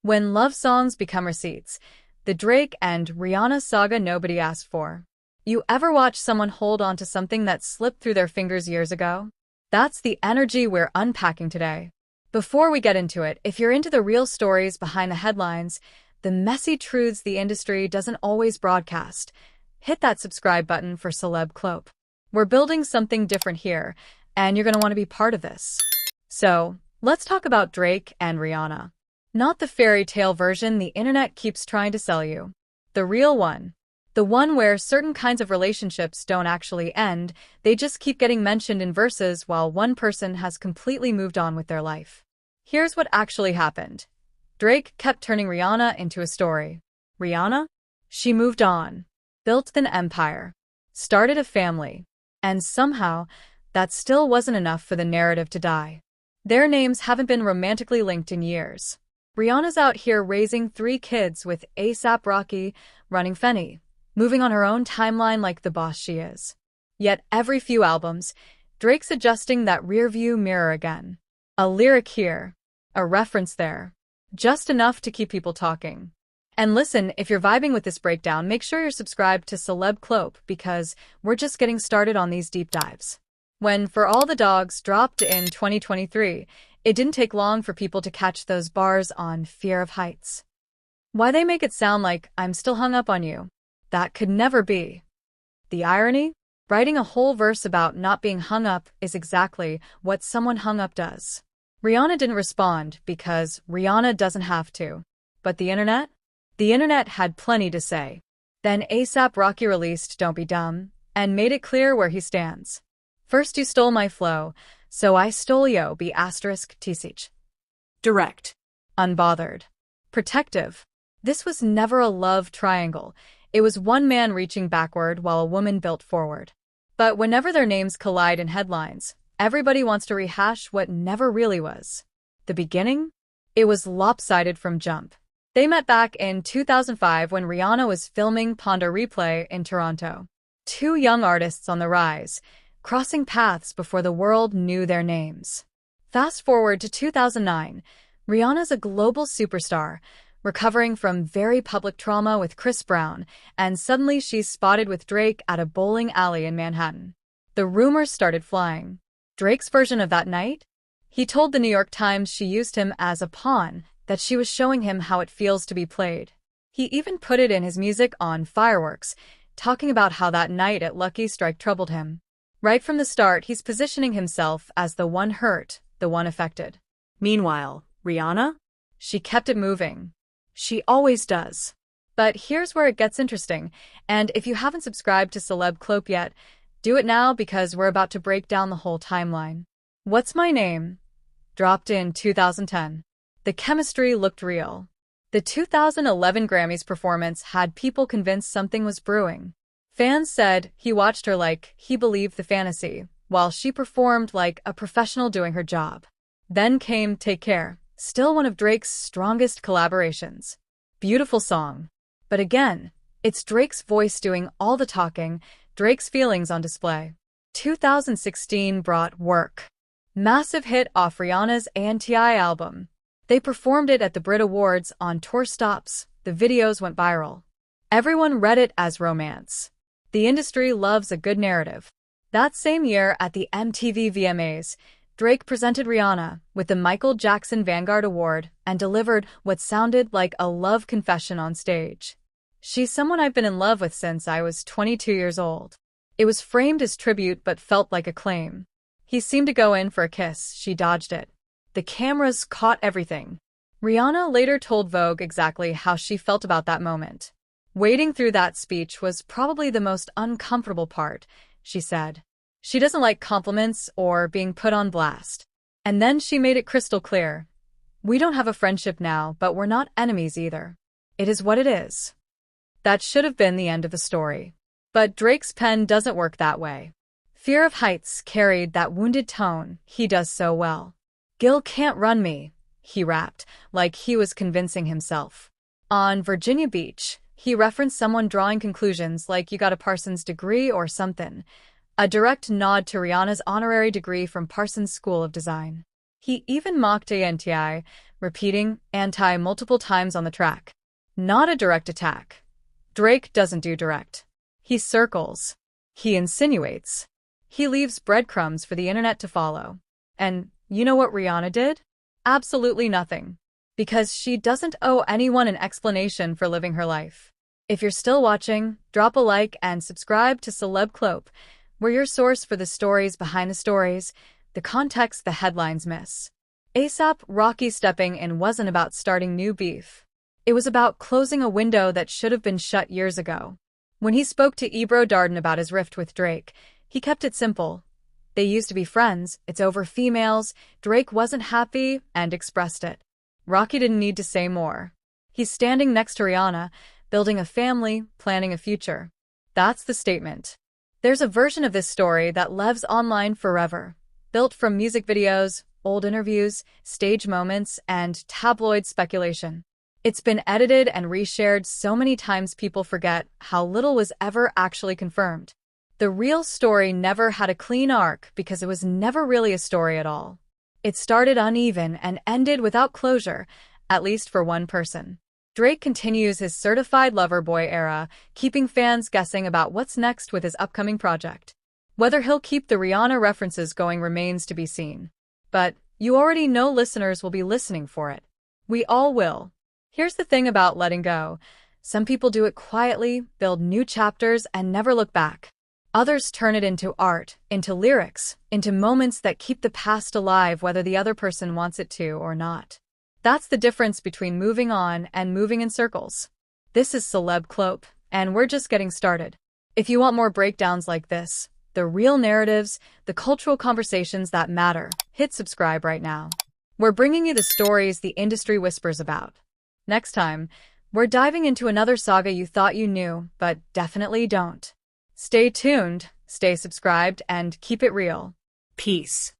When love songs become receipts, the Drake and Rihanna saga nobody asked for. You ever watch someone hold on to something that slipped through their fingers years ago? That's the energy we're unpacking today. Before we get into it, if you're into the real stories behind the headlines, the messy truths the industry doesn't always broadcast, hit that subscribe button for Celeb Clope. We're building something different here, and you're going to want to be part of this. So, let's talk about Drake and Rihanna. Not the fairy tale version the internet keeps trying to sell you. The real one. The one where certain kinds of relationships don't actually end, they just keep getting mentioned in verses while one person has completely moved on with their life. Here's what actually happened. Drake kept turning Rihanna into a story. Rihanna? She moved on, built an empire, started a family, and somehow, that still wasn't enough for the narrative to die. Their names haven't been romantically linked in years. Rihanna's out here raising 3 kids with A$AP Rocky, running Fenty, moving on her own timeline like the boss she is. Yet every few albums, Drake's adjusting that rearview mirror again. A lyric here, a reference there. Just enough to keep people talking. And listen, if you're vibing with this breakdown, make sure you're subscribed to Celeb Clope because we're just getting started on these deep dives. When For All the Dogs dropped in 2023, it didn't take long for people to catch those bars on Fear of Heights. Why they make it sound like I'm still hung up on you? That could never be. The irony? Writing a whole verse about not being hung up is exactly what someone hung up does. Rihanna didn't respond because Rihanna doesn't have to. But the internet? The internet had plenty to say. Then A$AP Rocky released Don't Be Dumb and made it clear where he stands. First you stole my flow, so I stole yo be asterisk tsich. Direct. Unbothered. Protective. This was never a love triangle. It was one man reaching backward while a woman built forward. But whenever their names collide in headlines, everybody wants to rehash what never really was. The beginning? It was lopsided from jump. They met back in 2005 when Rihanna was filming Ponder Replay in Toronto. 2 young artists on the rise, crossing paths before the world knew their names. Fast forward to 2009, Rihanna's a global superstar, recovering from very public trauma with Chris Brown, and suddenly she's spotted with Drake at a bowling alley in Manhattan. The rumors started flying. Drake's version of that night? He told the New York Times she used him as a pawn, that she was showing him how it feels to be played. He even put it in his music on Fireworks, talking about how that night at Lucky Strike troubled him. Right from the start, he's positioning himself as the one hurt, the one affected. Meanwhile, Rihanna? She kept it moving. She always does. But here's where it gets interesting, and if you haven't subscribed to Celeb Clope yet, do it now because we're about to break down the whole timeline. What's My Name? Dropped in 2010. The chemistry looked real. The 2011 Grammys performance had people convinced something was brewing. Fans said he watched her like he believed the fantasy, while she performed like a professional doing her job. Then came Take Care, still one of Drake's strongest collaborations. Beautiful song. But again, it's Drake's voice doing all the talking, Drake's feelings on display. 2016 brought Work. Massive hit off Rihanna's A&TI album. They performed it at the Brit Awards on tour stops. The videos went viral. Everyone read it as romance. The industry loves a good narrative. That same year at the MTV VMAs, Drake presented Rihanna with the Michael Jackson Vanguard Award and delivered what sounded like a love confession on stage. She's someone I've been in love with since I was 22 years old. It was framed as tribute but felt like a claim. He seemed to go in for a kiss, she dodged it. The cameras caught everything. Rihanna later told Vogue exactly how she felt about that moment. Wading through that speech was probably the most uncomfortable part, she said. She doesn't like compliments or being put on blast. And then she made it crystal clear. We don't have a friendship now, but we're not enemies either. It is what it is. That should have been the end of the story. But Drake's pen doesn't work that way. Fear of Heights carried that wounded tone he does so well. Gil can't run me, he rapped, like he was convincing himself. On Virginia Beach, he referenced someone drawing conclusions like you got a Parsons degree or something, a direct nod to Rihanna's honorary degree from Parsons School of Design. He even mocked A&TI, repeating anti multiple times on the track. Not a direct attack. Drake doesn't do direct. He circles. He insinuates. He leaves breadcrumbs for the internet to follow. And you know what Rihanna did? Absolutely nothing. Because she doesn't owe anyone an explanation for living her life. If you're still watching, drop a like and subscribe to Celeb Clope. We're your source for the stories behind the stories, the context the headlines miss. A$AP Rocky stepping in wasn't about starting new beef. It was about closing a window that should have been shut years ago. When he spoke to Ebro Darden about his rift with Drake, he kept it simple. They used to be friends, it's over females, Drake wasn't happy, and expressed it. Rocky didn't need to say more. He's standing next to Rihanna, building a family, planning a future. That's the statement. There's a version of this story that lives online forever, built from music videos, old interviews, stage moments, and tabloid speculation. It's been edited and reshared so many times people forget how little was ever actually confirmed. The real story never had a clean arc because it was never really a story at all. It started uneven and ended without closure, at least for one person. Drake continues his certified lover boy era, keeping fans guessing about what's next with his upcoming project. Whether he'll keep the Rihanna references going remains to be seen. But you already know listeners will be listening for it. We all will. Here's the thing about letting go. Some people do it quietly, build new chapters, and never look back. Others turn it into art, into lyrics, into moments that keep the past alive whether the other person wants it to or not. That's the difference between moving on and moving in circles. This is Celeb Clope, and we're just getting started. If you want more breakdowns like this, the real narratives, the cultural conversations that matter, hit subscribe right now. We're bringing you the stories the industry whispers about. Next time, we're diving into another saga you thought you knew, but definitely don't. Stay tuned, stay subscribed, and keep it real. Peace.